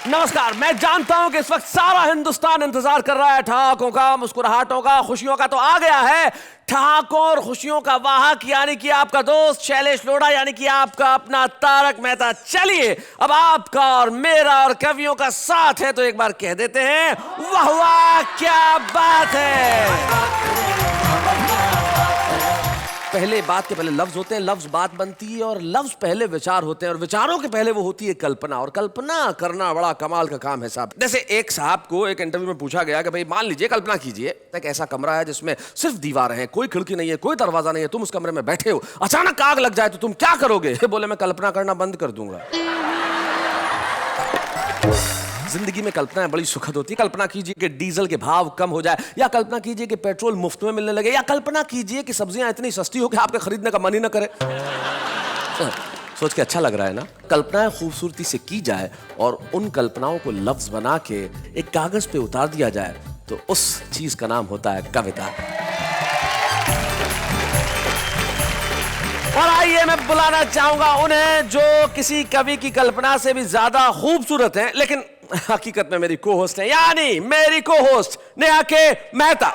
नमस्कार। मैं जानता हूं कि इस वक्त सारा हिंदुस्तान इंतजार कर रहा है ठहाकों का, मुस्कुराहटों का, खुशियों का। तो आ गया है ठहाकों और खुशियों का वाहक, यानी कि आपका दोस्त शैलेश लोढ़ा, यानी कि आपका अपना तारक मेहता। चलिए, अब आपका और मेरा और कवियों का साथ है तो एक बार कह देते हैं, वाह वाह क्या बात है। पहले बात के पहले लफ्ज होते हैं, लफ्ज बात बनती है, और लफ्ज पहले विचार होते हैं, और विचारों के पहले वो होती है कल्पना। और कल्पना करना बड़ा कमाल का काम है साहब। जैसे एक साहब को एक इंटरव्यू में पूछा गया कि भाई मान लीजिए, कल्पना कीजिए एक ऐसा कमरा है जिसमें सिर्फ दीवारें हैं, कोई खिड़की नहीं है, कोई दरवाजा नहीं है, तुम उस कमरे में बैठे हो, अचानक आग लग जाए तो तुम क्या करोगे? बोले, मैं कल्पना करना बंद कर दूंगा। जिंदगी में कल्पनाएं बड़ी सुखद होती है। कल्पना कीजिए कि डीजल के भाव कम हो जाए, या कल्पना कीजिए कि पेट्रोल मुफ्त में मिलने लगे, या कल्पना कीजिए कि सब्जियां इतनी सस्ती हो कि आपके खरीदने का मन ही ना करे। सोच के अच्छा लग रहा है ना? कल्पनाएं खूबसूरती से की जाए और उन कल्पनाओं को लफ्ज बना के एक कागज पे उतार दिया जाए तो उस चीज का नाम होता है कविता। और आइए, मैं बुलाना चाहूंगा उन्हें जो किसी कवि की कल्पना से भी ज्यादा खूबसूरत हैं, लेकिन हकीकत में मेरी को होस्ट है, यानी मेरी को होस्ट नेहा के मेहता।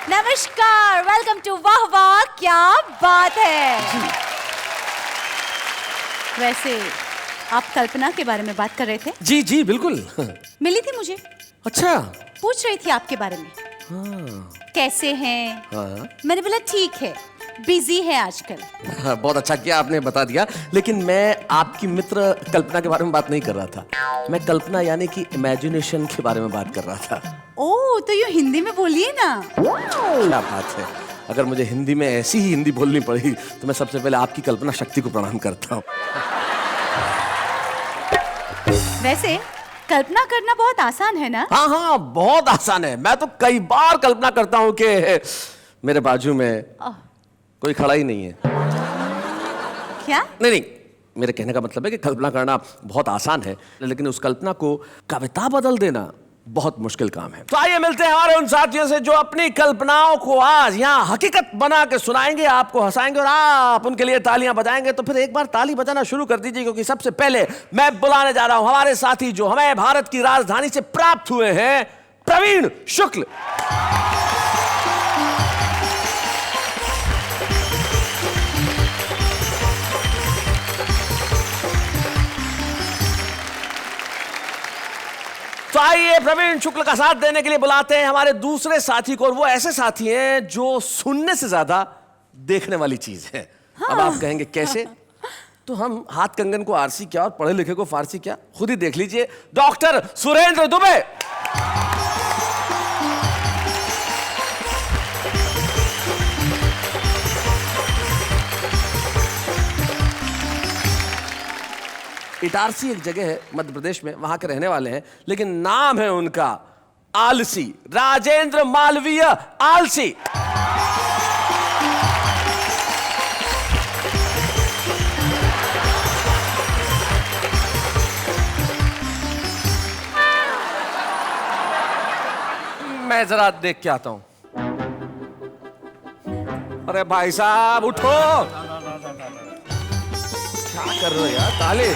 नमस्कार, वेलकम टू वाह वाह क्या बात है। वैसे आप कल्पना के बारे में बात कर रहे थे? जी जी बिल्कुल। मिली थी मुझे। अच्छा, पूछ रही थी आपके बारे में। हाँ। कैसे हैं? हाँ। मैंने बोला ठीक है, बिजी है आजकल। हाँ, बहुत अच्छा किया आपने बता दिया, लेकिन मैं आपकी मित्र कल्पना के बारे में बात नहीं कर रहा था। मैं कल्पना यानी कि इमेजिनेशन के बारे में बात कर रहा था। ओह, तो यूँ हिंदी में बोलिए ना। क्या बात है, अगर मुझे हिंदी में ऐसी ही हिंदी बोलनी पड़ी तो मैं सबसे पहले आपकी कल्पना शक्ति को प्रणाम करता हूँ। वैसे कल्पना करना बहुत आसान है ना? हाँ हाँ, बहुत आसान है। मैं तो कई बार कल्पना करता हूँ कि मेरे बाजू में कोई खड़ा ही नहीं है। क्या? नहीं, मेरे कहने का मतलब है कि कल्पना करना बहुत आसान है, लेकिन उस कल्पना को कविता बदल देना बहुत मुश्किल काम है। तो आइए मिलते हैं हमारे उन साथियों से जो अपनी कल्पनाओं को आज यहाँ हकीकत बना के सुनाएंगे, आपको हंसाएंगे और आप उनके लिए तालियां बजाएंगे। तो फिर एक बार ताली बजाना शुरू कर दीजिए, क्योंकि सबसे पहले मैं बुलाने जा रहा हूं हमारे साथी जो हमें भारत की राजधानी से प्राप्त हुए हैं, प्रवीण शुक्ल। तो आइए प्रवीण शुक्ल का साथ देने के लिए बुलाते हैं हमारे दूसरे साथी को, और वो ऐसे साथी हैं जो सुनने से ज्यादा देखने वाली चीज है। हाँ। अब आप कहेंगे कैसे? तो हम हाथ कंगन को आरसी क्या और पढ़े लिखे को फारसी क्या, खुद ही देख लीजिए। डॉक्टर सुरेंद्र दुबे। इटारसी एक जगह है मध्य प्रदेश में, वहां के रहने वाले हैं, लेकिन नाम है उनका आलसी, राजेंद्र मालवीय आलसी। मैं जरा देख के आता हूं। अरे भाई साहब उठो, क्या कर रहे हो यार? ताली।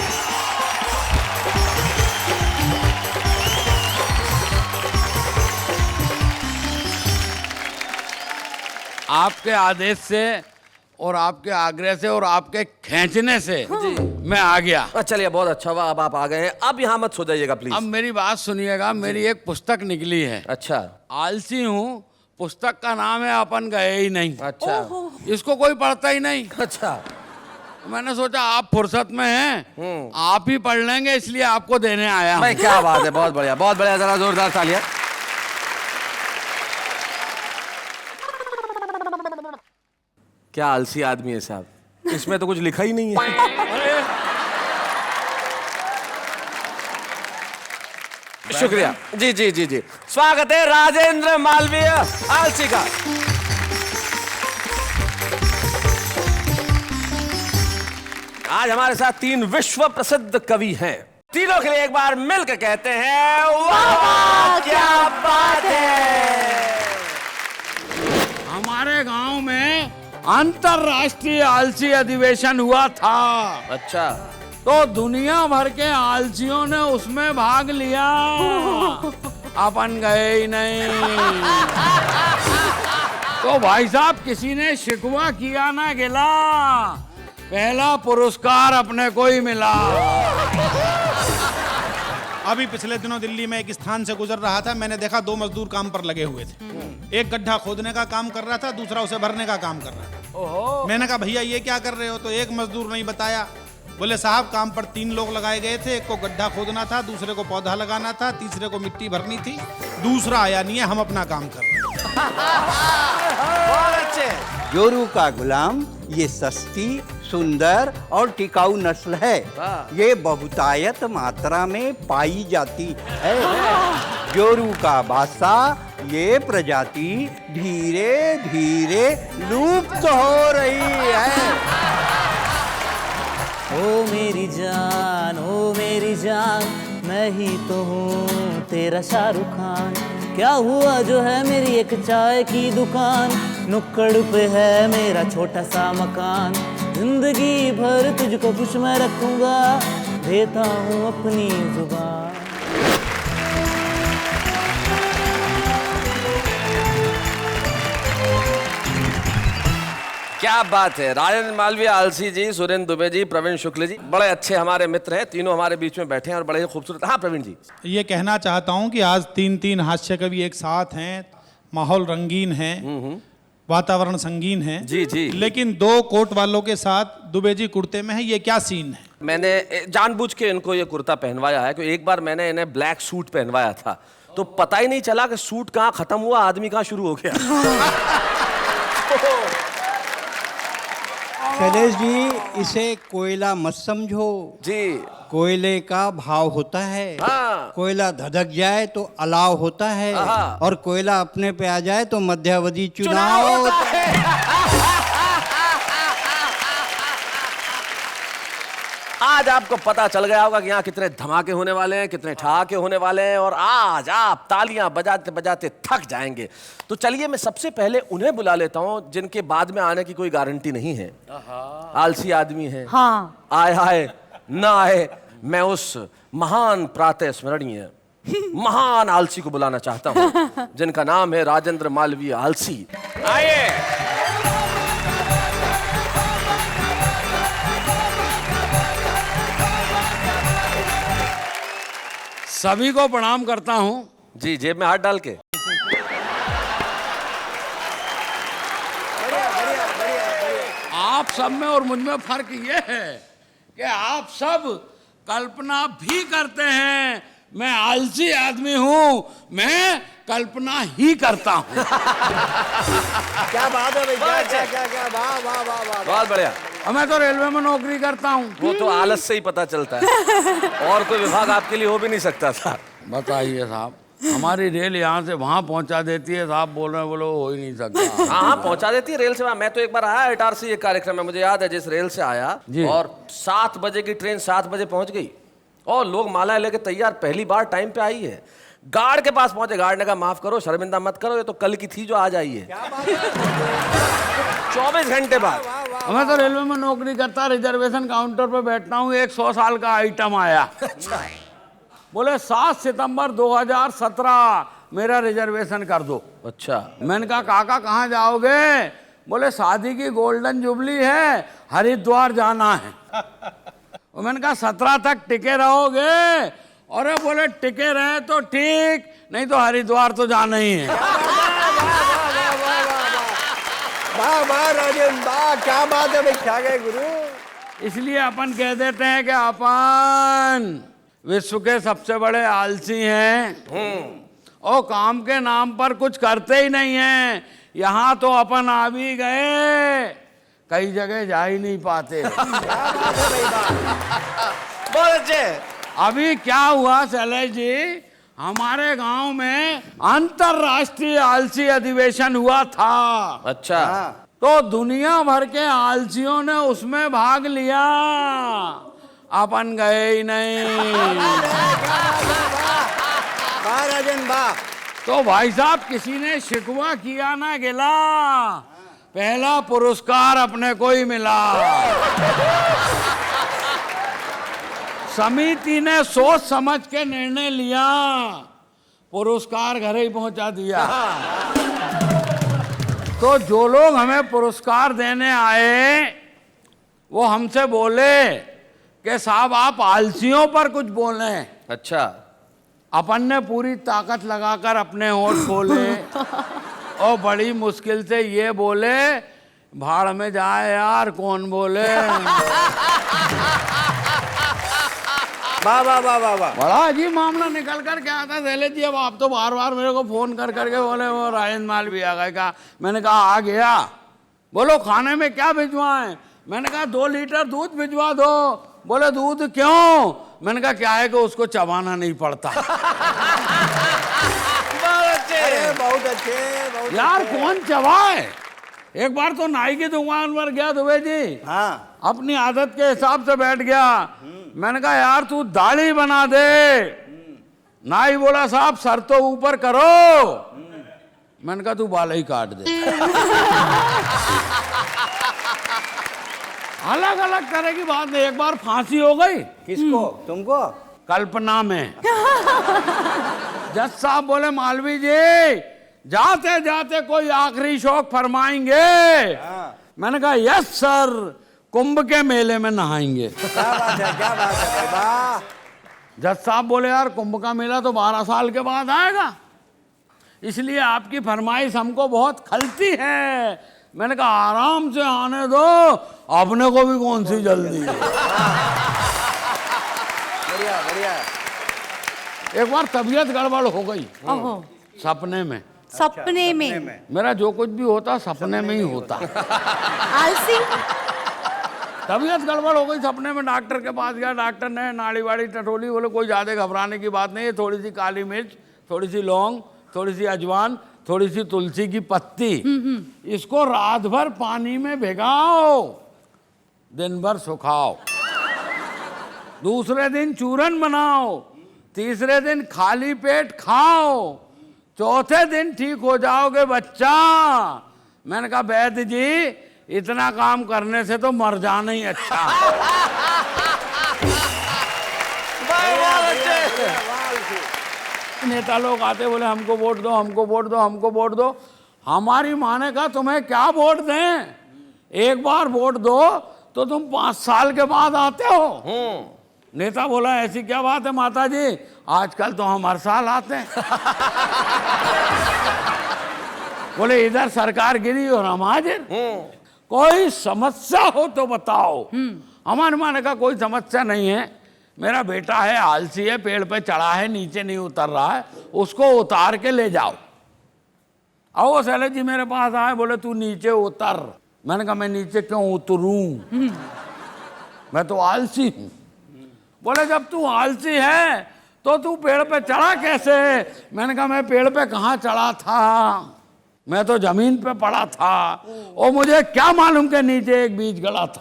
आपके आदेश से और आपके आग्रह से और आपके खींचने से मैं आ गया। चलिए, बहुत अच्छा हुआ अब आप आ गए हैं। अब यहाँ मत सो जाइएगा प्लीज। अब मेरी बात सुनिएगा, मेरी एक पुस्तक निकली है। अच्छा। आलसी हूँ, पुस्तक का नाम है अपन गए ही नहीं। अच्छा। इसको कोई पढ़ता ही नहीं। अच्छा। मैंने सोचा आप फुर्सत में हैं, आप ही पढ़ लेंगे, इसलिए आपको देने आया हूँ। क्या बात है, बहुत बढ़िया, बहुत बढ़िया। जरा जोरदार तालियां। क्या आलसी आदमी है साहब, इसमें तो कुछ लिखा ही नहीं है। शुक्रिया जी जी जी जी। स्वागत है राजेंद्र मालवीय आलसी का। आज हमारे साथ तीन विश्व प्रसिद्ध कवि हैं। तीनों के लिए एक बार मिलकर कहते हैं वाह वाह क्या बात है। हमारे गांव में अंतरराष्ट्रीय आलसी अधिवेशन हुआ था। अच्छा, तो दुनिया भर के आलसियों ने उसमें भाग लिया, अपन गए ही नहीं। तो भाई साहब किसी ने शिकवा किया ना गिला, पहला पुरस्कार अपने को ही मिला। अभी पिछले दिनों दिल्ली में एक स्थान से गुजर रहा था, मैंने देखा 2 मजदूर काम पर लगे हुए थे। एक गड्ढा खोदने का काम कर रहा था, दूसरा उसे भरने का काम कर रहा था। मैंने कहा भैया ये क्या कर रहे हो? तो एक मजदूर नहीं बताया, बोले साहब काम पर 3 लोग लगाए गए थे, एक को गड्ढा खोदना था, दूसरे को पौधा लगाना था, तीसरे को मिट्टी भरनी थी, दूसरा आया नहीं है, हम अपना काम कर रहे हैं। बहुत अच्छे। जोरू का गुलाम ये सस्ती, सुंदर और टिकाऊ नस्ल है। ये बहुतायत मात्रा में पाई जाती है। जोरू का बादशाह ये प्रजाति धीरे धीरे लुप्त हो रही है। ओ मेरी जान, मैं ही तो हूँ तेरा शाहरुख खान। क्या हुआ जो है मेरी एक चाय की दुकान, नुक्कड़ पे है मेरा छोटा सा मकान। जिंदगी भर तुझको खुश मैं रखूंगा, देता हूँ अपनी जुबान। क्या बात है। राजेंद्र मालवीय आलसी जी, सुरेंद्र दुबे जी, प्रवीण शुक्ल जी, बड़े अच्छे हमारे मित्र हैं, तीनों हमारे बीच में बैठे हैं और बड़े खूबसूरत। हाँ प्रवीण जी, ये कहना चाहता हूं कि आज 3 हास्य कवि एक साथ हैं, माहौल रंगीन है, वातावरण संगीन है। जी जी। लेकिन 2 कोट वालों के साथ दुबे जी कुर्ते में है, ये क्या सीन है? मैंने जानबूझ के इनको ये कुर्ता पहनवाया है, क्योंकि एक बार मैंने इन्हें ब्लैक सूट पहनवाया था, तो पता ही नहीं चला कि सूट कहाँ खत्म हुआ, आदमी कहाँ शुरू हो गया। शैलेश जी, इसे कोयला मत समझो जी। कोयले का भाव होता है। हाँ। कोयला धधक जाए तो अलाव होता है, हाँ। और कोयला अपने पे आ जाए तो मध्यावधि चुनाव होता है। आज आपको पता चल गया होगा कि यहाँ कितने धमाके होने वाले हैं, कितने ठहाके होने वाले हैं, और आज आप तालियां बजाते बजाते थक जाएंगे। तो चलिए मैं सबसे पहले उन्हें बुला लेता हूँ जिनके बाद में आने की कोई गारंटी नहीं है। आलसी आदमी है, हाँ। आए ना आए। मैं उस महान प्रातः स्मरणीय महान आलसी को बुलाना चाहता हूँ जिनका नाम है राजेंद्र मालवीय आलसी। आइए। सभी को प्रणाम करता हूँ। जी, जेब में हाथ डाल के। आप सब में और मुझ में फर्क ये है कि आप सब कल्पना भी करते हैं, मैं आलसी आदमी हूँ, मैं कल्पना ही करता हूँ। क्या बात है भाई, क्या वाह वाह वाह वाह। बहुत बढ़िया। और मैं तो रेलवे में नौकरी करता हूँ। वो तो आलस से ही पता चलता है, और कोई विभाग आपके लिए हो भी नहीं सकता था। बताइए साहब, हमारी रेल यहाँ से वहाँ पहुँचा देती है, साहब बोल रहे हैं, बोलो हो ही नहीं सकता। हाँ, पहुंचा देती है रेल से। मैं तो एक बार आया इटारसी, ये कार्यक्रम में मुझे याद है, जिस रेल से आया और 7 बजे की ट्रेन 7 बजे पहुंच गई, और लोग मालाएं लेके तैयार, पहली बार टाइम पे आई है। गार्ड के पास पहुंचे, गार्ड ने कहा माफ करो, शर्मिंदा मत करो, ये तो कल की थी जो आज आई है। 24 घंटे बाद। मैं तो रेलवे में नौकरी करता, रिजर्वेशन काउंटर पे बैठता हूँ, एक 100 साल का आइटम आया। बोले 7 सितंबर 2017 मेरा रिजर्वेशन कर दो। अच्छा। मैंने कहा काका कहाँ जाओगे? बोले शादी की गोल्डन जुबली है, हरिद्वार जाना है। और मैंने कहा 17 तक टिके रहोगे? और बोले टिके रहे तो ठीक, नहीं तो हरिद्वार तो जाना ही है। वाह वाह राजेंद्र, वाह क्या बात है भाई, क्या गए गुरु। इसलिए अपन कह देते हैं कि अपन विश्व के सबसे बड़े आलसी हैं, और काम के नाम पर कुछ करते ही नहीं हैं। यहाँ तो अपन आ भी गए, कई जगह जा ही नहीं पाते। बहुत अच्छे। अभी क्या हुआ शैलेश जी, हमारे गांव में अंतरराष्ट्रीय आलसी अधिवेशन हुआ था। अच्छा। तो दुनिया भर के आलसियों ने उसमें भाग लिया, अपन गए ही नहीं। वाह राजन वाह। तो भाई साहब किसी ने शिकवा किया ना गिला, पहला पुरस्कार अपने को ही मिला। समिति ने सोच समझ के निर्णय लिया, पुरस्कार घर ही पहुंचा दिया। तो जो लोग हमें पुरस्कार देने आए वो हमसे बोले कि साहब आप आलसियों पर कुछ बोले। अच्छा, अपन ने पूरी ताकत लगाकर अपने होठ खोले और बड़ी मुश्किल से ये बोले, भाड़ में जाए यार कौन बोले। वाह वाह वाह वाह वाह। बड़ा अजीब मामला निकल कर क्या आता है जी। अब आप तो बार बार मेरे को फोन कर करके बोले वो राजेंद्र माल भी आ गए। कहा, मैंने कहा आ गया। बोलो खाने में क्या भिजवाएं? मैंने कहा 2 लीटर दूध भिजवा दो। बोले दूध क्यों? मैंने कहा क्या है कि उसको चबाना नहीं पड़ता। अरे बहुत अच्छे यार कौन चबाए? एक बार तो नाई की दुकान पर गया दुबे जी, हाँ अपनी आदत के हिसाब से बैठ गया। मैंने कहा यार तू दाढ़ी बना दे। नाई बोला साहब सर तो ऊपर करो। मैंने कहा तू बाल ही काट दे। अलग अलग तरह की बात है। एक बार फांसी हो गई। किसको? तुमको? कल्पना में। जज साहब बोले मालवी जी जाते जाते कोई आखिरी शौक फरमाएंगे? मैंने कहा यस सर, कुंभ के मेले में नहाएंगे। क्या बात है, क्या बात है, वाह। जज साहब बोले यार कुंभ का मेला तो 12 साल के बाद आएगा, इसलिए आपकी फरमाइश हमको बहुत खलती है। मैंने कहा आराम से आने दो, अपने को भी कौन सी जल्दी है। बढ़िया बढ़िया। एक बार तबीयत गड़बड़ हो गई ओहो, सपने में। सपने में? मेरा जो कुछ भी होता सपने में ही होता। आलसी? तबीयत गड़बड़ हो गई सपने में। डॉक्टर के पास गया, डॉक्टर ने नाड़ी वाड़ी टटोली। बोले कोई ज़्यादा घबराने की बात नहीं है, थोड़ी सी काली मिर्च, थोड़ी सी लौंग, थोड़ी सी अजवान, थोड़ी सी तुलसी की पत्ती, इसको रात भर पानी में भिगाओ, दिन भर सुखाओ, दूसरे दिन चूरन बनाओ, तीसरे दिन खाली पेट खाओ, चौथे दिन ठीक हो जाओगे बच्चा। मैंने कहा वैद्य जी इतना काम करने से तो मर जाना ही अच्छा। नेता लोग आते बोले हमको वोट दो, हमको वोट दो, हमको वोट दो। हमारी माँ ने कहा तुम्हें क्या वोट दें? एक बार वोट दो तो तुम 5 साल के बाद आते हो। नेता बोला ऐसी क्या बात है माता जी, आजकल तो हम हर साल आते हैं। बोले इधर सरकार गिरी और हम हाजिर। कोई समस्या हो तो बताओ। हमारे माँ ने कहा कोई समस्या नहीं है, मेरा बेटा है आलसी है, पेड़ पे चढ़ा है नीचे नहीं उतर रहा है, उसको उतार के ले जाओ। आओ सैले जी मेरे पास आए, बोले तू नीचे उतर। मैंने कहा मैं नीचे क्यों उतरूं, मैं तो आलसी हूं। बोले जब तू आलसी है तो तू पेड़ पे चढ़ा कैसे? मैंने कहा मैं पेड़ पे कहाँ चढ़ा था, मैं तो जमीन पे पड़ा था और मुझे क्या मालूम के नीचे एक बीज गड़ा था।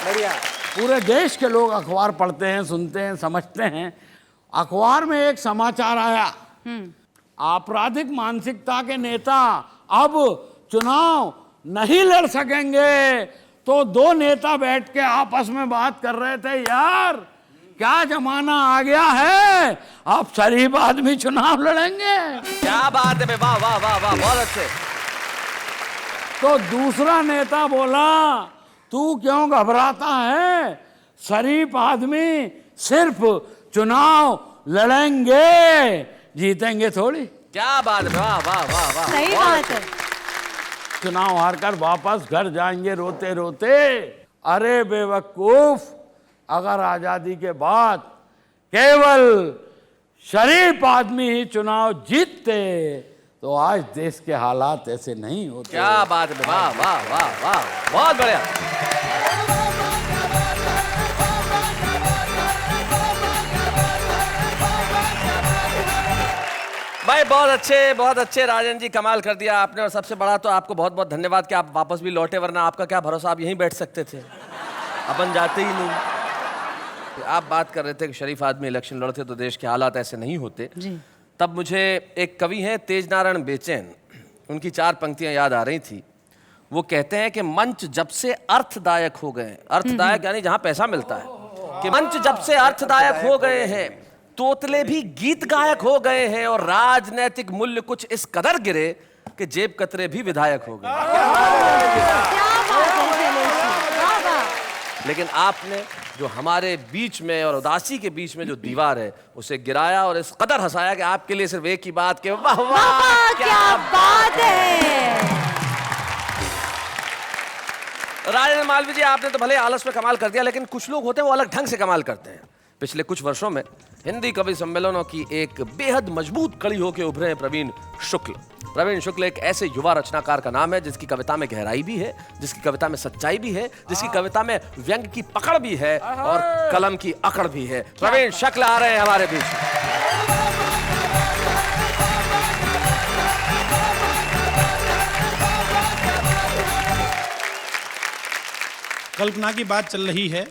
बढ़िया। पूरे देश के लोग अखबार पढ़ते हैं, सुनते हैं, समझते हैं। अखबार में एक समाचार आया, आपराधिक मानसिकता के नेता अब चुनाव नहीं लड़ सकेंगे। तो 2 नेता बैठ के आपस में बात कर रहे थे, यार क्या जमाना आ गया है, अब शरीफ आदमी चुनाव लड़ेंगे। क्या बात है, वाह वाह वाह वाह, बहुत अच्छे। तो दूसरा नेता बोला तू क्यों घबराता है, शरीफ आदमी सिर्फ चुनाव लड़ेंगे, जीतेंगे थोड़ी। क्या बात है, वाह वाह वाह वाह, सही बहुत बात अच्छे। है। चुनाव हारकर वापस घर जाएंगे रोते रोते। अरे बेवकूफ, अगर आजादी के बाद केवल शरीफ आदमी ही चुनाव जीतते तो आज देश के हालात ऐसे नहीं होते। क्या बात है, वाह वाह वाह वाह, बहुत बढ़िया। भाई बहुत अच्छे राजन जी, कमाल कर दिया आपने। और सबसे बड़ा तो आपको बहुत बहुत धन्यवाद कि आप वापस भी लौटे, वरना आपका क्या भरोसा, आप यहीं बैठ सकते थे, अपन जाते ही नहीं। आप बात कर रहे थे कि शरीफ आदमी इलेक्शन लड़ते तो देश के हालात ऐसे नहीं होते जी। तब मुझे एक कवि हैं तेज नारायण बेचैन, उनकी 4 पंक्तियां याद आ रही थी। वो कहते हैं कि मंच जब से अर्थदायक हो गए, अर्थदायक यानी जहां पैसा मिलता है, कि मंच जब से अर्थदायक हो गए हैं तोतले भी गीत गायक हो गए हैं और राजनैतिक मूल्य कुछ इस कदर गिरे कि जेब कतरे भी विधायक हो गए। क्या बात है शैलेश जी, वाह वाह। लेकिन आपने जो हमारे बीच में और उदासी के बीच में जो दीवार है उसे गिराया और इस कदर हंसाया कि आपके लिए सिर्फ एक ही बात कि वाह वाह वाह, क्या बात है। राजेंद्र मालवीय जी, आपने तो भले आलस में कमाल कर दिया, लेकिन कुछ लोग होते हैं वो अलग ढंग से कमाल करते हैं। पिछले कुछ वर्षों में हिंदी कवि सम्मेलनों की एक बेहद मजबूत कड़ी होकर उभरे हैं प्रवीण शुक्ल। प्रवीण शुक्ल एक ऐसे युवा रचनाकार का नाम है जिसकी कविता में गहराई भी है, जिसकी कविता में सच्चाई भी है, जिसकी कविता में व्यंग की पकड़ भी है और कलम की अकड़ भी है। प्रवीण शुक्ल आ रहे हैं हमारे बीच। कल्पना की बात चल रही है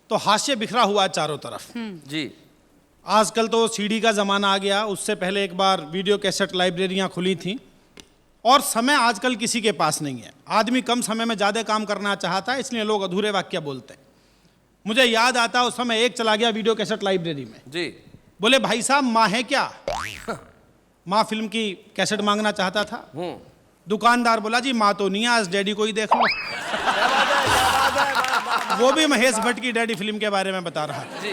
तो हास्य बिखरा हुआ है चारों तरफ। जी, आजकल तो सीडी का जमाना आ गया, उससे पहले एक बार वीडियो कैसेट लाइब्रेरियां खुली थी और समय आजकल किसी के पास नहीं है। आदमी कम समय में ज़्यादा काम करना चाहता है, इसलिए लोग अधूरे वाक्य बोलते हैं। मुझे याद आता उस समय एक चला गया वीडियो कैसेट लाइब्रेरी में, जी, बोले भाई साहब माँ है क्या? माँ फिल्म की कैसेट मांगना चाहता था। दुकानदार बोला जी माँ तो नहीं है, आज डैडी को ही देख लो। वो भी महेश भट्ट की डैडी फिल्म के बारे में बता रहा था। जी।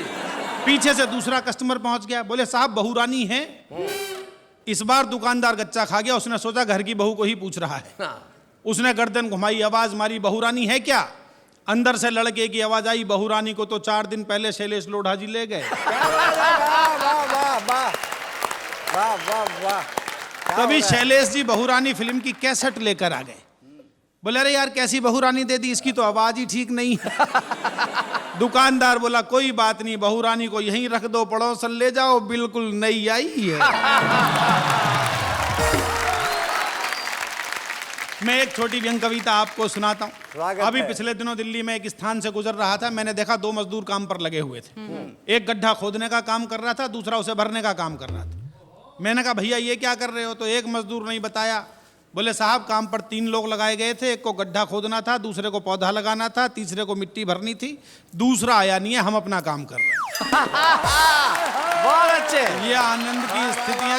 पीछे से दूसरा कस्टमर पहुंच गया, बोले साहब बहू रानी है। इस बार दुकानदार गच्चा खा गया, उसने सोचा घर की बहू को ही पूछ रहा है। उसने गर्दन घुमाई, आवाज मारी, बहू रानी है क्या? अंदर से लड़के की आवाज आई, बहू रानी को तो 4 दिन पहले शैलेश लोढ़ा जी ले गए। तभी शैलेश जी बहू रानी फिल्म की कैसेट लेकर आ गए। बोले अरे यार कैसी बहू रानी दे दी, इसकी तो आवाज ही ठीक नहीं है। दुकानदार बोला कोई बात नहीं, बहू रानी को यहीं रख दो, पड़ोसन ले जाओ, बिल्कुल नई आई है। मैं एक छोटी व्यंग कविता आपको सुनाता हूँ। अभी पिछले दिनों दिल्ली में एक स्थान से गुजर रहा था, मैंने देखा 2 मजदूर काम पर लगे हुए थे। एक गड्ढा खोदने का काम कर रहा था, दूसरा उसे भरने का काम कर रहा था। मैंने कहा भैया ये क्या कर रहे हो? तो एक मजदूर नहीं बताया। बोले साहब काम पर 3 लोग लगाए गए थे, एक को गड्ढा खोदना था, दूसरे को पौधा लगाना था, तीसरे को मिट्टी भरनी थी, दूसरा आया नहीं है, हम अपना काम कर रहे हैं। बहुत अच्छे। ये आनंद की स्थितियां,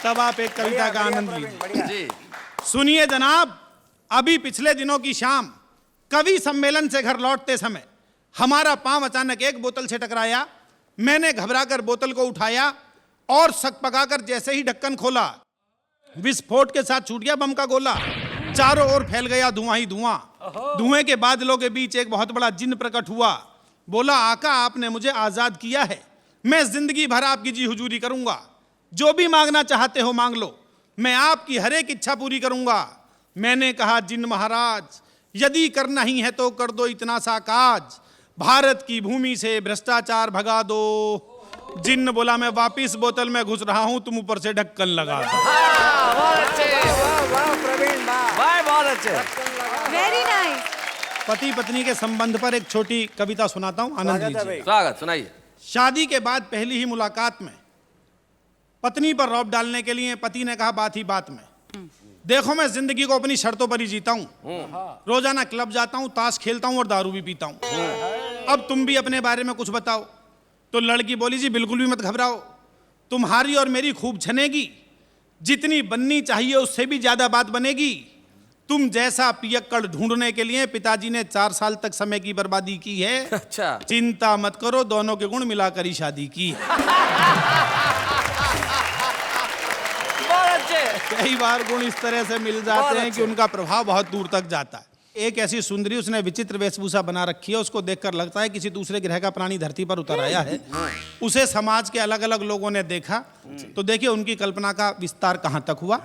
तब आप एक कविता का आनंद लीजिए। जी, सुनिए जनाब, अभी पिछले दिनों की शाम कवि सम्मेलन से घर लौटते समय हमारा पांव अचानक एक बोतल से टकराया। मैंने घबराकर बोतल को उठाया और सक पकाकर जैसे ही ढक्कन खोला, विस्फोट के साथ छूट गया बम का गोला। चारों ओर फैल गया धुआं ही धुआं। धुएं के बादलों के बीच एक बहुत बड़ा जिन्न प्रकट हुआ। बोला आका आपने मुझे आजाद किया है, मैं जिंदगी भर आपकी जी हुजूरी करूंगा। जो भी मांगना चाहते हो मांग लो, मैं आपकी हर एक इच्छा पूरी करूंगा। मैंने कहा जिन्न महाराज यदि करना ही है तो कर दो इतना सा काज, भारत की भूमि से भ्रष्टाचार भगा दो। जिन्न बोला मैं वापिस बोतल में घुस रहा हूं, तुम ऊपर से ढक्कन लगा दो। बहुत अच्छे, बहुत अच्छे। Very nice. पति पत्नी के संबंध पर एक छोटी कविता सुनाता हूं, आनंद लीजिए। स्वागत, सुनाइए। शादी के बाद पहली ही मुलाकात में पत्नी पर रौब डालने के लिए पति ने कहा बात ही बात में, देखो मैं जिंदगी को अपनी शर्तों पर ही जीता हूं। रोजाना क्लब जाता हूं, ताश खेलता हूं और दारू भी पीता हूं। अब तुम भी अपने बारे में कुछ बताओ। तो लड़की बोली जी बिल्कुल भी मत घबराओ, तुम्हारी और मेरी खूब छनेगी, जितनी बननी चाहिए उससे भी ज्यादा बात बनेगी। तुम जैसा पियक्कड़ ढूंढने के लिए पिताजी ने 4 साल तक समय की बर्बादी की है। अच्छा, चिंता मत करो, दोनों के गुण मिलाकर ही शादी की। बहुत अच्छे। कई बार गुण इस तरह से मिल जाते हैं कि उनका प्रभाव बहुत दूर तक जाता है। एक ऐसी सुंदरी, उसने विचित्र वेशभूषा बना रखी है, उसको देखकर लगता है किसी दूसरे ग्रह का प्राणी धरती पर उतर आया है। उसे समाज के अलग अलग लोगों ने देखा, तो देखिए उनकी कल्पना का विस्तार कहां तक हुआ।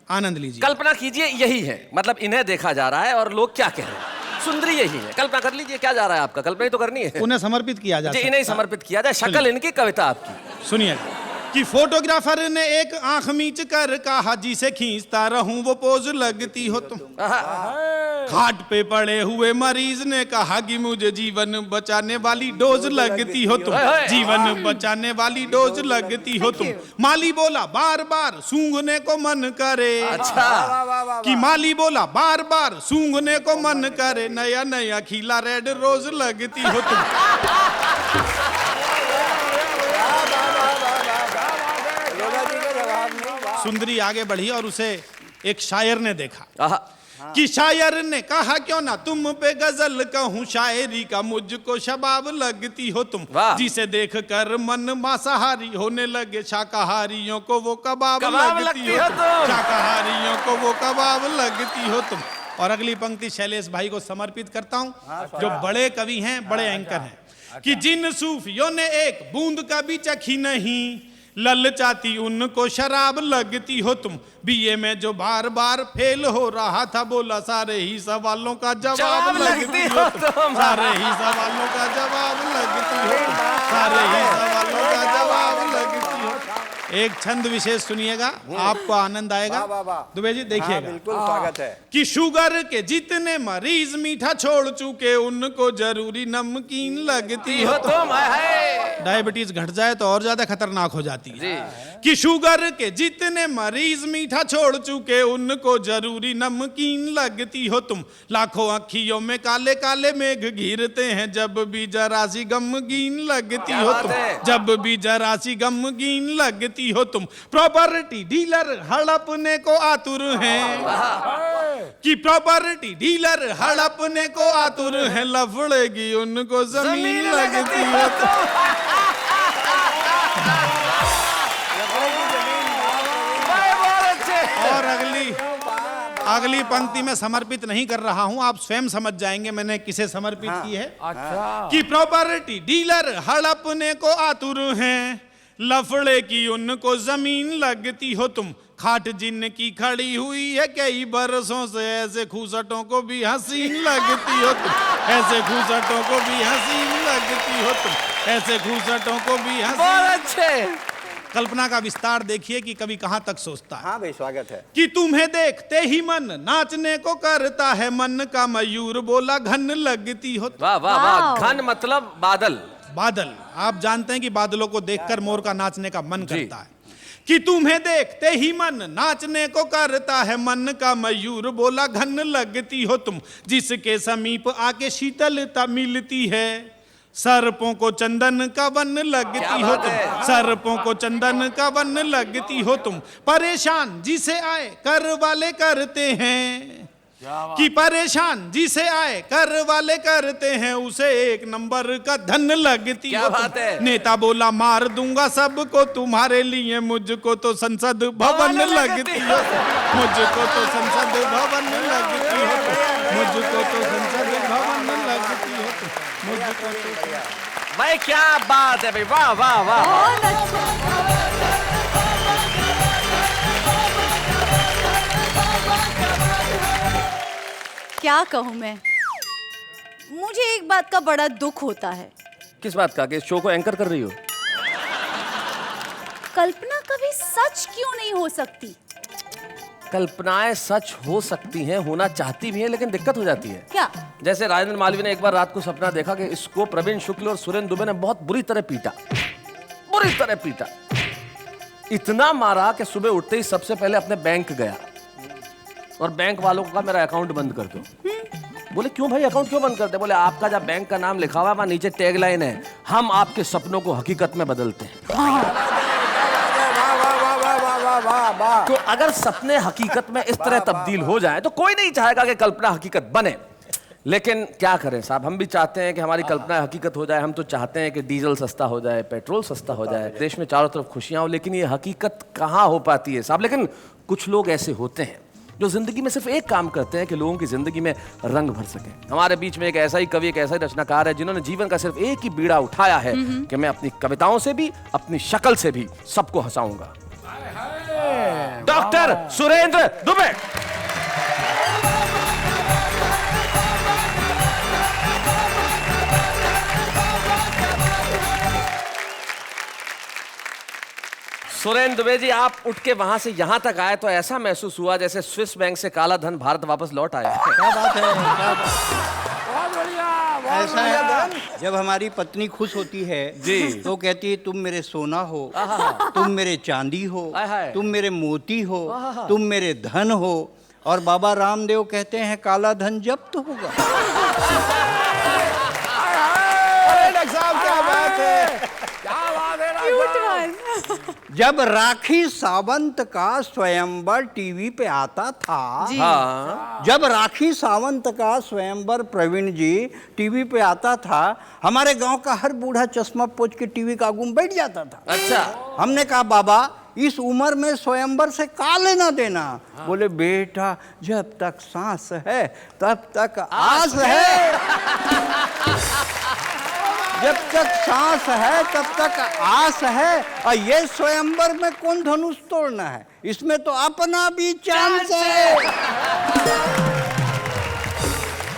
आनंद लीजिए। कल्पना कीजिए यही है, मतलब इन्हें देखा जा रहा है और लोग क्या कह रहे हैं। सुंदरी यही है, कल्पना कर लीजिए क्या जा रहा है आपका, कल्पना ही तो करनी है। उन्हें समर्पित किया जाए, इन्हें समर्पित किया जाए, शक्ल इनकी, कविता आपकी। सुनिए। कि फोटोग्राफर ने एक आंख मीच कर कहा, जिसे खींचता रहूं वो पोज लगती हो तुम। खाट पे पड़े हुए मरीज ने कहा कि मुझे जीवन बचाने वाली डोज लगती हो तुम, जीवन बचाने वाली डोज लगती हो तुम। माली बोला बार बार सूंघने को मन करे, अच्छा कि माली बोला बार बार सूंघने को मन करे, नया नया खिला रेड रोज लगती हो तुम। सुंदरी आगे बढ़ी और उसे एक शायर ने देखा कि शायर ने कहा, क्यों ना तुम पे गजल कहूँ, शायरी का मुझको शबाब लगती हो तुम। जिसे देख कर मन मांसाहारी होने लगे, शाकाहारियों को वो कबाब लगती हो तुम, शाकाहारियों को वो कबाब लगती हो तुम। और अगली पंक्ति शैलेश भाई को समर्पित करता हूँ, जो बड़े कवि हैं, बड़े एंकर हैं, कि जिन सूफियों ने एक बूंद का भी चखी नहीं, ललचाती उनको शराब लगती हो तुम। बीए में जो बार बार फेल हो रहा था, बोला सारे ही सवालों का जवाब लगती हो तुम, सारे ही सवालों का जवाब लगती हो तुम, सारे ही सवालों का जवाब लगती हो। एक छंद विशेष सुनिएगा, आपको आनंद आएगा। दुबे जी देखिएगा, बिल्कुल स्वागत है। कि शुगर के जितने मरीज मीठा छोड़ चुके, उनको जरूरी नमकीन लगती हो तुम। डायबिटीज घट जाए तो और ज्यादा खतरनाक हो जाती है। कि शुगर के जितने मरीज मीठा छोड़ चुके, उनको जरूरी नमकीन लगती हो तुम। लाखों अखियों में काले काले मेघ घिरते हैं, जब भी जरा सी गमगीन लगती हो तुम, जब भी जरा सी गमगीन लगती हो तुम। प्रॉपर्टी डीलर हड़पने को आतुर हैं, कि प्रॉपर्टी डीलर हड़पने को आतुर हैं, लफड़ेगी उनको जमीन लगती हो तुम। और अगली पंक्ति में समर्पित नहीं कर रहा हूं, आप स्वयं समझ जाएंगे मैंने किसे समर्पित की है। अच्छा। कि प्रॉपर्टी डीलर हड़पने को आतुर हैं, लफड़े की उनको जमीन लगती हो तुम। खाट जिनकी खड़ी हुई है कई बरसों से, ऐसे खूसटों को भी हसीन लगती हो तुम, ऐसे खूसटों को भी हसीन लगती हो तुम, ऐसे खूसटों को भी हसीन। बहुत अच्छे। कल्पना का विस्तार देखिए कि कवि कहां तक सोचता है। हाँ भाई स्वागत है। कि तुम्हें देखते ही मन नाचने को करता है, मन का मयूर बोला घन लगती हो। वाह वाह वाह। घन मतलब बादल। बादल, आप जानते हैं कि बादलों को देखकर मोर का नाचने का मन करता है। कि तुम्हें देखते ही मन नाचने को करता है, मन का मयूर बोला घन लगती हो तुम। जिसके समीप आके शीतलता मिलती है, सर्पों को चंदन का वन लगती हो तुम, सर्पों को चंदन का वन लगती हो तुम। परेशान जिसे आए कर वाले करते हैं, कि परेशान जिसे आए कर वाले करते हैं, उसे एक नंबर का धन लगती हो तुम। नेता बोला मार दूंगा सबको तुम्हारे लिए, मुझको तो संसद भवन लगती हो, मुझको तो संसद भवन लगती हो, मुझको तो संसद भवन लगती हो, मुझको तो। भाई क्या बात है भाई, वाह वाह वाह। क्या कहूं मैं, मुझे एक बात का बड़ा दुख होता है। किस बात का? कि शो को एंकर कर रही हो? कल्पना कभी सच क्यों नहीं हो सकती? कल्पनाएं सच हो सकती हैं, होना चाहती भी हैं, लेकिन दिक्कत हो जाती है। क्या? जैसे राजेंद्र मालवीय ने एक बार रात को सपना देखा कि इसको प्रवीण शुक्ल और सुरेंद्र दुबे ने बहुत बुरी तरह पीटा, बुरी तरह पीटा, इतना मारा कि सुबह उठते ही सबसे पहले अपने बैंक गया और बैंक वालों का मेरा अकाउंट बंद कर दो। बोले क्यों भाई, अकाउंट क्यों बंद करते? बोले आपका जब बैंक का नाम लिखा हुआ है वहां नीचे टैगलाइन है, हम आपके सपनों को हकीकत में बदलते हैं। तो अगर सपने हकीकत में इस तरह तब्दील हो जाए तो कोई नहीं चाहेगा कि कल्पना हकीकत बने। लेकिन क्या करें साहब, हम भी चाहते हैं कि हमारी कल्पना हकीकत हो जाए। हम तो चाहते हैं कि डीजल सस्ता हो जाए, पेट्रोल सस्ता हो जाए, देश में चारों तरफ खुशियां हो, लेकिन ये हकीकत कहाँ हो पाती है साहब। लेकिन कुछ लोग ऐसे होते हैं जो जिंदगी में सिर्फ एक काम करते हैं कि लोगों की जिंदगी में रंग भर सके। हमारे बीच में एक ऐसा ही कवि, एक ऐसा ही रचनाकार है जिन्होंने जीवन का सिर्फ एक ही बीड़ा उठाया है कि मैं अपनी कविताओं से भी, अपनी शक्ल से भी सबको हंसाऊंगा। डॉक्टर सुरेंद्र दुबे। सुरेंद्र दुबे जी, आप उठ के वहां से यहाँ तक आए तो ऐसा महसूस हुआ जैसे स्विस बैंक से काला धन भारत वापस लौट आया। क्या बात है, क्या बात। बहुत बढ़िया, बहुत ऐसा है, जब हमारी पत्नी खुश होती है जी। तो कहती है तुम मेरे सोना हो, तुम मेरे चांदी हो, आहाय। तुम मेरे मोती हो, तुम मेरे धन हो। और बाबा रामदेव कहते हैं काला धन जब्त होगा। अरे डॉक्टर साहब क्या बात है। क्या बात है ना। Cute one. जब राखी सावंत का स्वयंवर टीवी पे आता था, हाँ। जब राखी सावंत का स्वयंवर प्रवीण जी टीवी पे आता था, हमारे गांव का हर बूढ़ा चश्मा पोंछ के टीवी का आगू में बैठ जाता था। अच्छा। हमने कहा बाबा इस उम्र में स्वयंवर से का लेना देना। बोले बेटा जब तक सांस है तब तक आस है। जब तक सांस है तब तक आस है। और ये स्वयंवर में कौन धनुष तोड़ना है, इसमें तो अपना भी चांस है।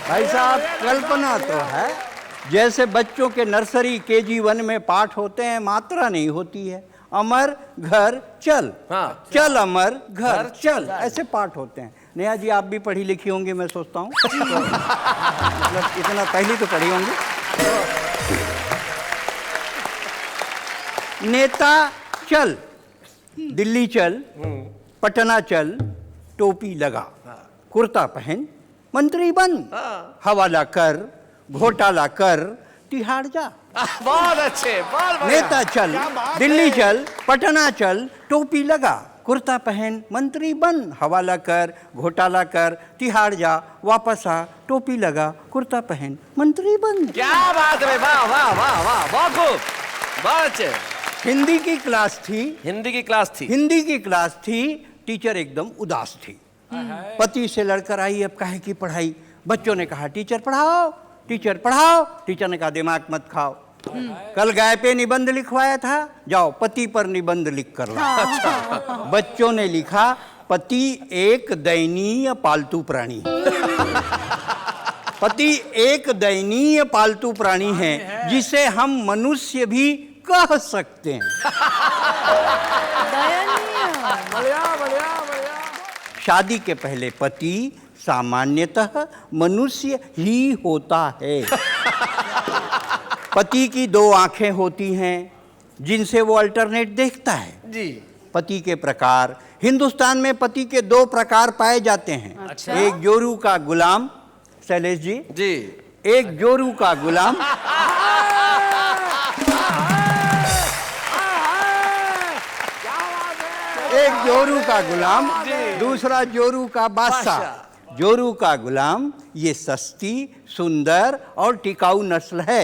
भाई साहब कल्पना तो है, जैसे बच्चों के नर्सरी KG1 में पाठ होते हैं, मात्रा नहीं होती है। अमर घर चल, हाँ। चल अमर घर चल, ऐसे पाठ होते हैं। नेहा जी आप भी पढ़ी लिखी होंगी मैं सोचता हूँ, तो मतलब इतना पहली तो पढ़ी होंगी। नेता चल, दिल्ली चल, पटना चल, टोपी लगा, कुर्ता पहन, मंत्री बन, हवाला कर, घोटाला कर, तिहाड़ जा। बहुत अच्छे, बहुत बढ़िया। नेता चल, दिल्ली चल, पटना चल, टोपी लगा, कुर्ता पहन, मंत्री बन, हवाला कर, घोटाला कर, तिहाड़ जा, वापस आ, टोपी लगा, कुर्ता पहन, मंत्री बन। क्या बात है, वाह वाह वाह वाह, बहुत खूब, बहुत अच्छे। हिंदी की क्लास थी, हिंदी की क्लास थी। हिंदी की क्लास थी, टीचर एकदम उदास थी। पति से लड़कर आई, अब काहे की पढ़ाई। बच्चों ने कहा टीचर पढ़ाओ, टीचर पढ़ाओ। टीचर ने कहा दिमाग मत खाओ, कल गाय पे निबंध लिखवाया था, जाओ पति पर निबंध लिख कर लाओ। बच्चों ने लिखा पति एक दयनीय पालतू प्राणी है। पति एक दयनीय पालतू प्राणी है जिसे हम मनुष्य भी कह सकते हैं। बढ़िया बढ़िया बढ़िया। शादी के पहले पति सामान्यतः मनुष्य ही होता है। पति की दो आंखें होती हैं जिनसे वो अल्टरनेट देखता है। जी। पति के प्रकार, हिंदुस्तान में पति के दो प्रकार पाए जाते हैं। अच्छा। एक जोरू का गुलाम, शैलेश जी, जी। एक जोरू का गुलाम, एक जोरू का गुलाम, दूसरा जोरू का बादशाह। जोरू का गुलाम ये सस्ती, सुंदर और टिकाऊ नस्ल है।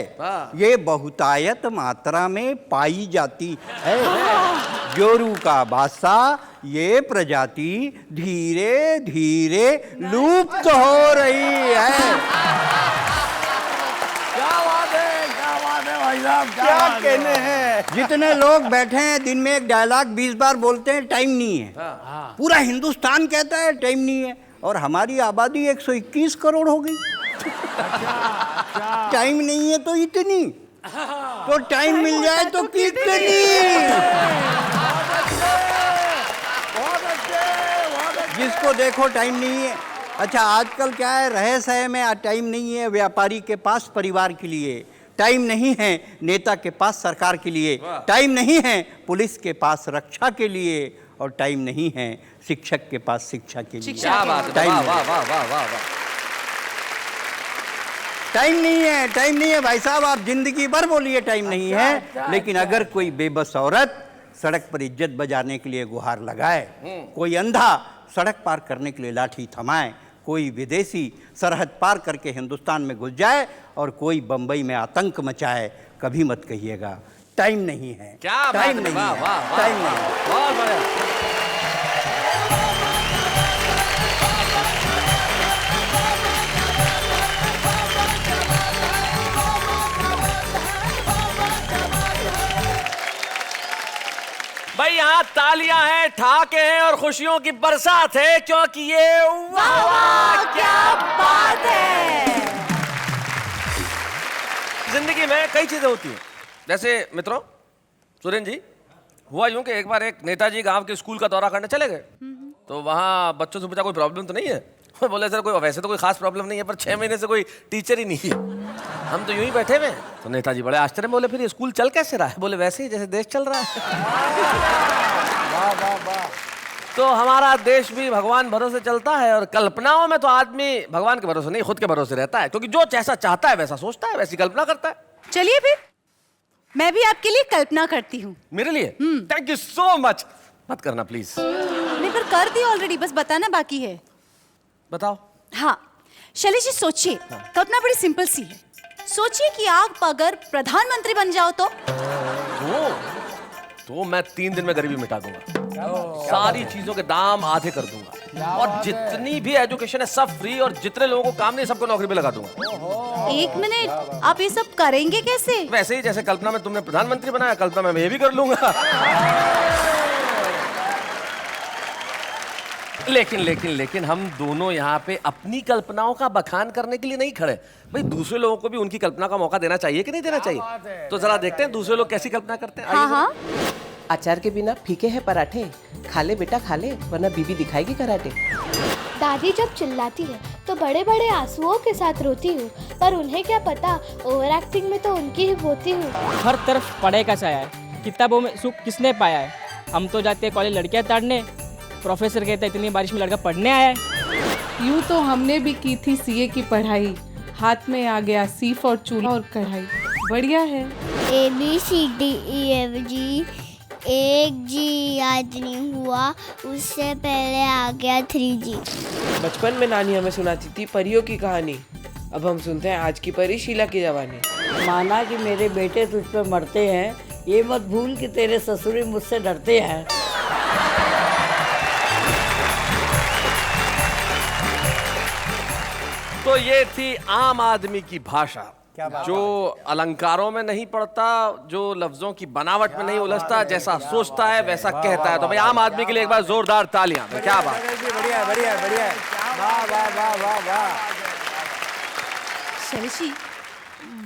ये बहुतायत मात्रा में पाई जाती है। जोरू का बादशाह ये प्रजाति धीरे धीरे लुप्त हो रही है। क्या बात है भाई साहब, क्या कहने हैं। जितने लोग बैठे हैं दिन में एक डायलॉग 20 बार बोलते हैं, टाइम नहीं है। पूरा हिंदुस्तान कहता है टाइम नहीं है, और हमारी आबादी 121 करोड़ हो गई। टाइम नहीं है तो इतनी, तो टाइम मिल जाए तो कितनी। जिसको देखो टाइम नहीं है। अच्छा आजकल क्या है, रहे सहे में टाइम नहीं है व्यापारी के पास परिवार के लिए, टाइम नहीं है नेता के पास सरकार के लिए, टाइम नहीं है पुलिस के पास रक्षा के लिए, और टाइम नहीं है शिक्षक के पास शिक्षा के लिए। क्या बात है, टाइम वाह नहीं वाह है। वाह वाह वाह वाह। टाइम नहीं है, टाइम नहीं है भाई साहब, आप जिंदगी भर बोलिए टाइम नहीं है, लेकिन अगर कोई बेबस औरत सड़क पर इज्जत बजाने के लिए गुहार लगाए, कोई अंधा सड़क पार करने के लिए लाठी थमाए, कोई विदेशी सरहद पार करके हिंदुस्तान में घुस जाए, और कोई बंबई में आतंक मचाए, कभी मत कहिएगा टाइम नहीं है। क्या बात टाइम है, नहीं वाह है, वाह वाह, टाइम नहीं है। बहुत बढ़िया। भाई यहाँ तालियां हैं, ठहाके हैं और खुशियों की बरसात है, क्योंकि ये वाह वाह क्या बात है। जिंदगी में कई चीजें होती हैं। जैसे मित्रों, सुरेंद्र जी, हुआ यूं कि एक बार एक नेताजी गांव के स्कूल का दौरा करने चले गए, तो वहाँ बच्चों से पूछा कोई प्रॉब्लम तो नहीं है। वो बोले सर कोई वैसे तो कोई खास प्रॉब्लम नहीं है, पर 6 महीने से कोई टीचर ही नहीं है, हम तो यूं ही बैठे हुए हैं। तो नेताजी बड़े आश्चर्य में बोले फिर ये स्कूल चल कैसे रहा है? बोले वैसे ही जैसे देश चल रहा है। वाह वाह वाह। तो हमारा देश भी भगवान भरोसे चलता है, और कल्पनाओं में तो आदमी भगवान के भरोसे नहीं खुद के भरोसे रहता है, क्योंकि जो जैसा चाहता है वैसा सोचता है, वैसी कल्पना करता है। चलिए फिर मैं भी आपके लिए कल्पना करती हूँ। मेरे लिए थैंक यू सो मच। मत करना प्लीज। नहीं पर कर दी ऑलरेडी, बस बताना बाकी है। बताओ। हाँ शैलेश जी सोचिए, कल्पना बड़ी सिंपल सी है। सोचिए कि आप अगर प्रधानमंत्री बन जाओ तो मैं 3 दिन में गरीबी मिटा दूंगा, सारी चीजों के दाम आधे कर दूंगा, और जितनी भी एजुकेशन है सब फ्री, और जितने लोगों को काम नहीं सबको नौकरी पे लगा दूंगा। एक मिनट, आप ये सब करेंगे कैसे? वैसे ही जैसे कल्पना में तुमने प्रधानमंत्री बनाया, कल्पना में ये भी कर लूंगा। लेकिन हम दोनों यहाँ पे अपनी कल्पनाओं का बखान करने के लिए नहीं खड़े भाई, दूसरे लोगों को भी उनकी कल्पना का मौका देना चाहिए कि नहीं देना चाहिए? तो जरा देखते हैं दूसरे लोग कैसी कल्पना करते हैं। हाँ हाँ। अचार के बिना फीके हैं पराठे, खा ले बेटा खा ले, वरना बीबी दिखाएगी कराटे। दादी जब चिल्लाती है तो बड़े बड़े आंसुओं के साथ रोती हूँ, पर उन्हें क्या पता ओवर एक्टिंग में तो उनकी ही होती हूँ। हर तरफ पढ़ाई का साया है, किताबों में सुख किसने पाया है? हम तो जाते हैं कॉलेज लड़कियां ताड़ने, प्रोफेसर कहता है इतनी बारिश में लड़का पढ़ने आया है। यूँ तो हमने भी की थी सीए की पढ़ाई, हाथ में आ गया सीफ और चूल्हा और कढ़ाई। बढ़िया है। ABCDEFG 1G याद नहीं हुआ, उससे पहले आ गया 3G। बचपन में नानी हमें सुनाती थी परियों की कहानी, अब हम सुनते हैं आज की परी शीला की जवानी। माना कि मेरे बेटे तुझ पे मरते हैं, ये मत भूल कि तेरे ससुरी मुझसे डरते हैं। तो ये थी आम आदमी की भाषा, जो अलंकारों में नहीं पड़ता, जो लफ्जों की बनावट में नहीं उलझता, जैसा सोचता है वैसा कहता है। तो भाई आम आदमी के लिए एक बार जोरदार तालियां। क्या बात। बढ़िया बढ़िया बढ़िया। वाह वाह वाह वाह वाह। शैलेश जी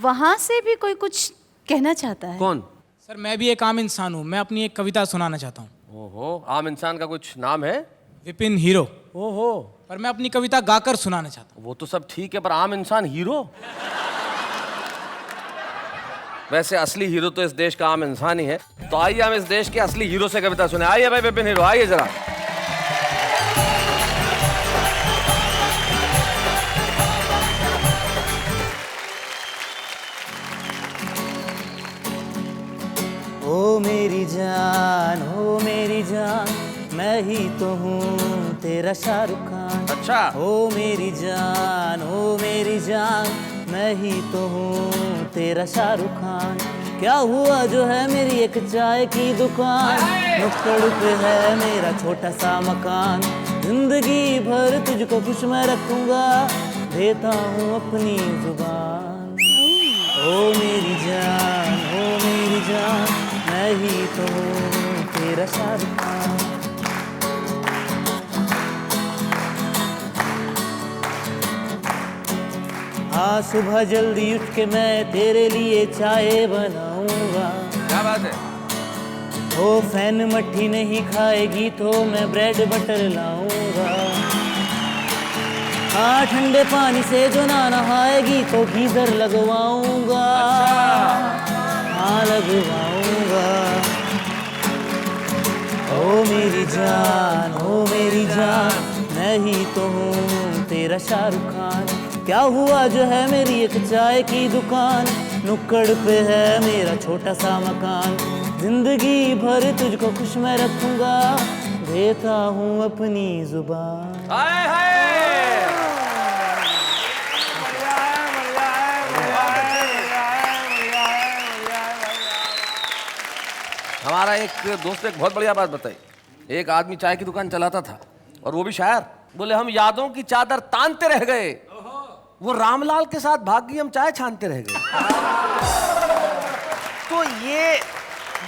वहां से भी कोई कुछ कहना चाहता है? कौन? सर मैं भी एक आम इंसान हूँ, मैं अपनी एक कविता सुनाना चाहता हूँ। ओहो, आम इंसान का कुछ नाम है? विपिन हीरो। ओहो, पर मैं अपनी कविता गाकर सुनाना चाहता हूँ। वो तो सब ठीक है, पर आम इंसान हीरो? वैसे असली हीरो तो इस देश का आम इंसान ही है। तो आइए हम इस देश के असली हीरो से कविता सुने। आइए भाई विपिन हीरो, आइए जरा। ओ मेरी जान मैं ही तो हूँ तेरा शाहरुख खान। अच्छा। ओ मेरी जान मैं ही तो हूँ तेरा शाहरुख खान। क्या हुआ जो है मेरी एक चाय की दुकान, नुक्कड़ पे है मेरा छोटा सा मकान। जिंदगी भर तुझको खुश मैं रखूंगा, देता हूँ अपनी जुबान। ओ मेरी जान मैं ही तो हूँ तेरा शाहरुख खान। हाँ सुबह जल्दी उठ के मैं तेरे लिए चाय बनाऊंगा। क्या बात है। ओ फैन मट्ठी नहीं खाएगी तो मैं ब्रेड बटर लाऊंगा। हाँ ठंडे पानी से जो ना नहाएगी तो गीजर लगवाऊंगा। हाँ लगवाऊंगा। ओ मेरी जान मैं ही तो हूँ तेरा शाहरुख खान। क्या हुआ जो है मेरी एक चाय की दुकान, नुक्कड़ पे है मेरा छोटा सा मकान। जिंदगी भर तुझको खुश मैं रखूंगा, देता हूँ अपनी जुबान। हाय हाय। हमारा एक दोस्त एक बहुत बढ़िया बात बताई। एक आदमी चाय की दुकान चलाता था, और वो भी शायर। बोले हम यादों की चादर तानते रह गए, वो रामलाल के साथ भाग गई, हम चाय छानते रह गए। तो ये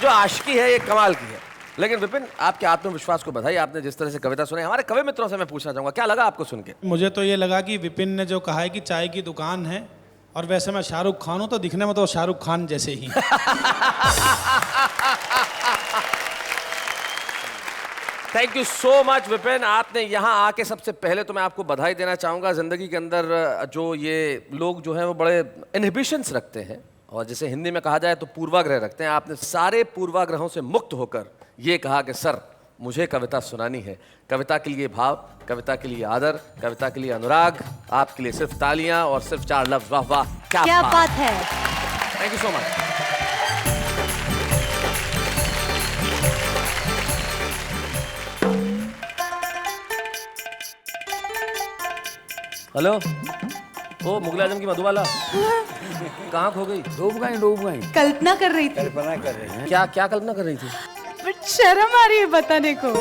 जो आशिकी है ये कमाल की है। लेकिन विपिन आपके आत्मविश्वास को बधाई, आपने जिस तरह से कविता सुनाई। हमारे कवि मित्रों से मैं पूछना चाहूंगा, क्या लगा आपको सुन के? मुझे तो ये लगा कि विपिन ने जो कहा है कि चाय की दुकान है, और वैसे मैं शाहरुख खान हूं, तो दिखने में तो शाहरुख खान जैसे ही। Thank you so much Vipin. आपने यहाँ आके सबसे पहले तो मैं आपको बधाई देना चाहूँगा। ज़िंदगी के अंदर जो ये लोग जो हैं वो बड़े इनहिबिशंस रखते हैं और जैसे हिंदी में कहा जाए तो पूर्वाग्रह रखते हैं। आपने सारे पूर्वाग्रहों से मुक्त होकर ये कहा कि सर मुझे कविता सुनानी है। कविता के लिए भाव, कविता के लिए आदर, कविता के लिए अनुराग, आपके लिए सिर्फ तालियां और सिर्फ 4 लफ्ज। वाह वाह, क्या बात है। Thank you so much. Hello, ओ मुगल आजम की मधुबाला कहाँ खो गई? डूब गई। कल्पना कर रही थी। कल्पना कर रहे हैं। क्या क्या कल्पना कर रही थी? बट शर्म आ रही है बताने को।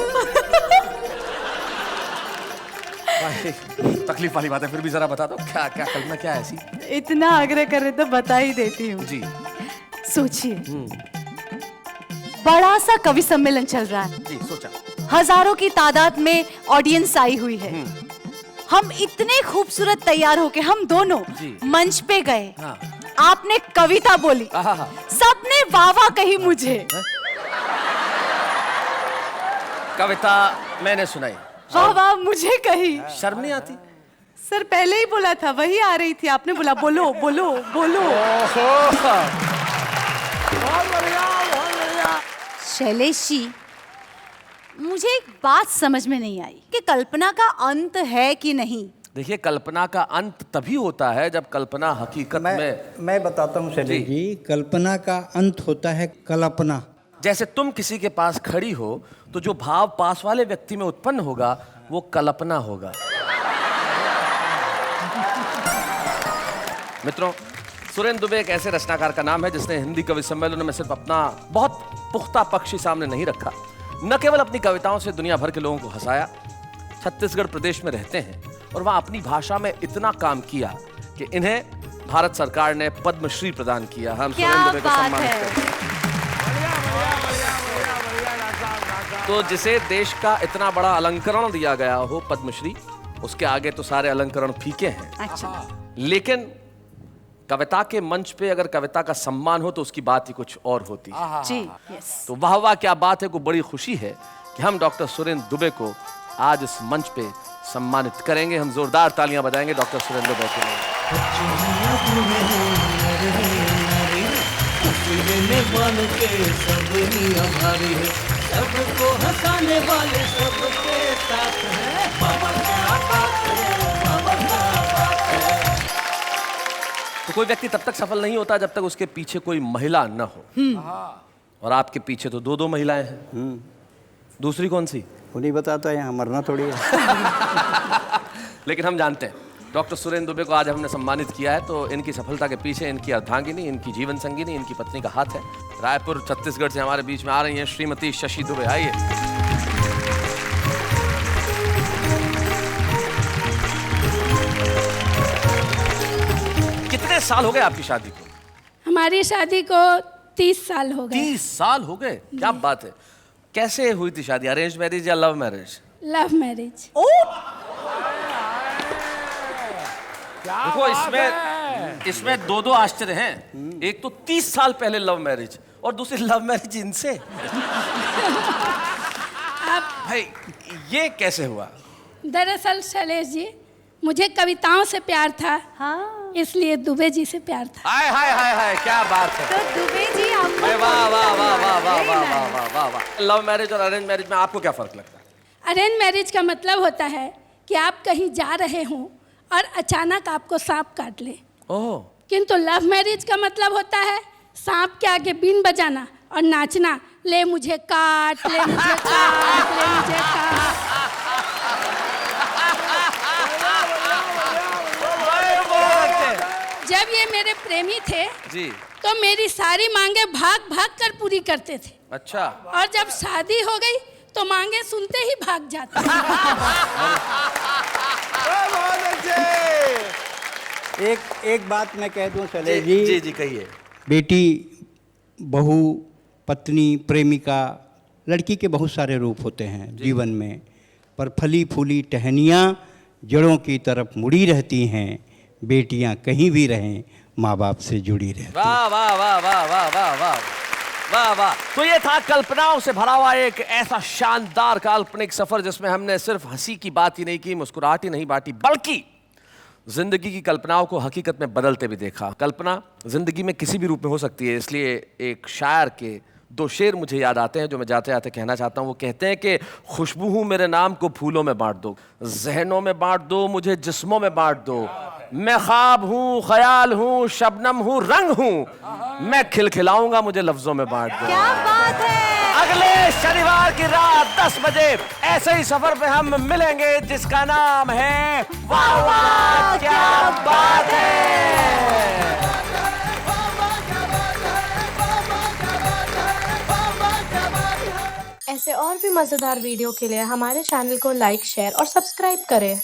तकलीफ वाली बात है, फिर भी जरा बता दो क्या क्या कल्पना क्या है ऐसी? इतना आग्रह कर रहे तो बता ही देती हूँ। जी सोचिए, बड़ा सा कवि सम्मेलन चल रहा है। जी सोचा। हजारों की तादाद में ऑडियंस आई हुई है। हम इतने खूबसूरत तैयार होके हम दोनों मंच पे गए। हाँ। आपने कविता बोली, सबने वाह वाह कही मुझे। कविता मैंने सुनाई, वाह वाह मुझे कही। शर्म नहीं आती? सर पहले ही बोला था, वही आ रही थी, आपने बोला बोलो बोलो बोलो। शैलेश जी, मुझे एक बात समझ में नहीं आई कि कल्पना का अंत है कि नहीं। देखिए, कल्पना का अंत तभी होता है जब कल्पना हकीकत में। मैं बताता हूँ शैलेश जी, कल्पना का अंत होता है कल्पना। जैसे तुम किसी के पास खड़ी हो तो जो भाव पास वाले व्यक्ति में उत्पन्न होगा वो कल्पना होगा। मित्रों, सुरेंद्र दुबे एक ऐसे रचनाकार का नाम है जिसने हिंदी कवि सम्मेलनों में सिर्फ अपना बहुत पुख्ता पक्ष ही सामने नहीं रखा, न केवल अपनी कविताओं से दुनिया भर के लोगों को हंसाया। छत्तीसगढ़ प्रदेश में रहते हैं और वहाँ अपनी भाषा में इतना काम किया कि इन्हें भारत सरकार ने पद्मश्री प्रदान किया। हम सुरेंद्र दुबे को सम्मानित करते हैं। तो जिसे देश का इतना बड़ा अलंकरण दिया गया हो पद्मश्री, उसके आगे तो सारे अलंकरण फीके हैं। अच्छा। लेकिन कविता के मंच पे अगर कविता का सम्मान हो तो उसकी बात ही कुछ और होती है। जी, यस। तो वाह वाह क्या बात है, को बड़ी खुशी है कि हम डॉक्टर सुरेंद्र दुबे को आज इस मंच पे सम्मानित करेंगे। हम जोरदार तालियां बजाएंगे डॉक्टर सुरेंद्र दुबे के लिए। सबको हंसाने वाले सबके साथ हैं, बाबा क्या बात है, बाबा क्या बात है। तो कोई व्यक्ति तब तक सफल नहीं होता जब तक उसके पीछे कोई महिला न हो। और आपके पीछे तो 2 महिलाएं हैं। दूसरी कौन सी? उन्हीं बताता है, यहाँ मरना थोड़ी है। लेकिन हम जानते हैं डॉक्टर सुरेंद्र दुबे को आज हमने सम्मानित किया है तो इनकी सफलता के पीछे इनकी अर्धांगिनी, इनकी जीवन संगिनी, इनकी पत्नी का हाथ है। रायपुर छत्तीसगढ़ से हमारे बीच में आ रही हैं श्रीमती शशि दुबे। आइए। कितने साल हो गए आपकी शादी को? हमारी शादी को 30 साल हो गए। 30 साल हो गए, क्या बात है। कैसे हुई थी शादी, अरेंज मैरिज या लव मैरिज? Love marriage. देखो इसमें 2 आश्चर्य हैं। एक तो 30 साल पहले लव मैरिज और दूसरी लव मैरिज इनसे। भाई ये कैसे हुआ? दरअसल शैलेश जी, मुझे कविताओं से प्यार था। हाँ। इसलिए दुबे जी से प्यार था। हाय हाय हाय हाय, क्या बात है। तो दुबे जी आपको वाह वाह वाह वाह वाह वाह वाह वाह वाह वाह। लव मैरिज और अरेंज मैरिज में आपको क्या फर्क लगता है? अरेंज मैरिज का मतलब होता है कि आप कहीं जा रहे हों और अचानक आपको सांप काट ले। ओह। किंतु लव मैरिज का मतलब होता है सांप के आगे बीन बजाना और नाचना, ले मुझे काट, ले मुझे काट, ले मुझे काट। जब ये मेरे प्रेमी थे जी, तो मेरी सारी मांगे भाग भाग कर पूरी करते थे। अच्छा। और जब शादी हो गई तो मांगे सुनते ही भाग जाते। एक बात मैं कह दूं शैलेश जी। जी जी कहिए। बेटी, बहू, पत्नी, प्रेमिका, लड़की के बहुत सारे रूप होते हैं जीवन में, पर फली फूली टहनियाँ जड़ों की तरफ मुड़ी रहती हैं। बेटियां कहीं भी रहें, माँ बाप से जुड़ी रहती हैं। वाह वाह वाह वाह वाह वाह वाह। वाह वाह। तो ये था कल्पनाओं से भरा हुआ एक ऐसा शानदार काल्पनिक सफर जिसमें हमने सिर्फ हंसी की बात ही नहीं की, मुस्कुराहट ही नहीं बांटी, बल्कि जिंदगी की कल्पनाओं को हकीकत में बदलते भी देखा। कल्पना जिंदगी में किसी भी रूप में हो सकती है, इसलिए एक शायर के 2 शेर मुझे याद आते हैं जो मैं जाते जाते कहना चाहता हूँ। वो कहते हैं कि खुशबू हूँ मेरे नाम को फूलों में बांट दो, जहनों में बांट दो, मुझे जिस्मों में बांट दो। मैं ख्वाब हूँ, ख्याल हूँ, शबनम हूँ, रंग हूँ, मैं खिलखिलाऊंगा, मुझे लफ्जों में बांट दो। क्या बात है। अगले शनिवार की रात 10 बजे ऐसे ही सफर पे हम मिलेंगे जिसका नाम है वाह वाह क्या बात है। ऐसे और भी मज़ेदार वीडियो के लिए हमारे चैनल को लाइक, शेयर और सब्सक्राइब करें।